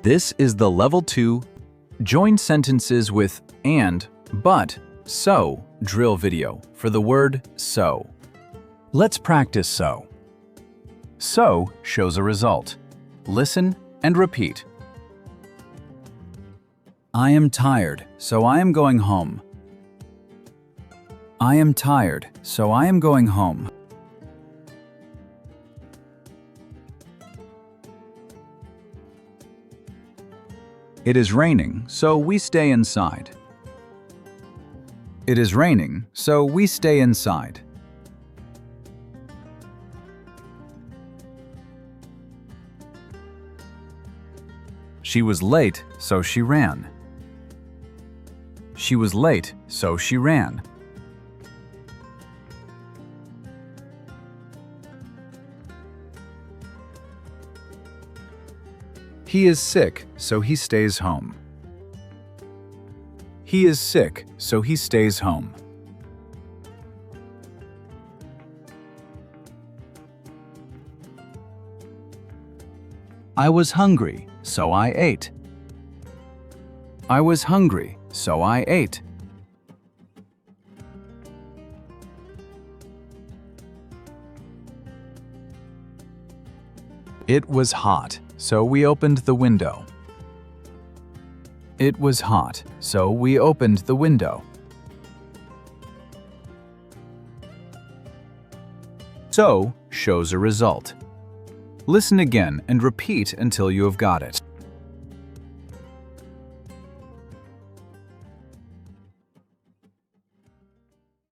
This is the Level 2 Join Sentences with and, but, so drill video for the word so. Let's practice so. So shows a result. Listen and repeat. I am tired, so I am going home. I am tired, so I am going home. It is raining, so we stay inside. It is raining, so we stay inside. She was late, so she ran. She was late, so she ran. He is sick, so he stays home. He is sick, so he stays home. I was hungry, so I ate. I was hungry, so I ate. It was hot, so we opened the window. It was hot, so we opened the window. So shows a result. Listen again and repeat until you have got it.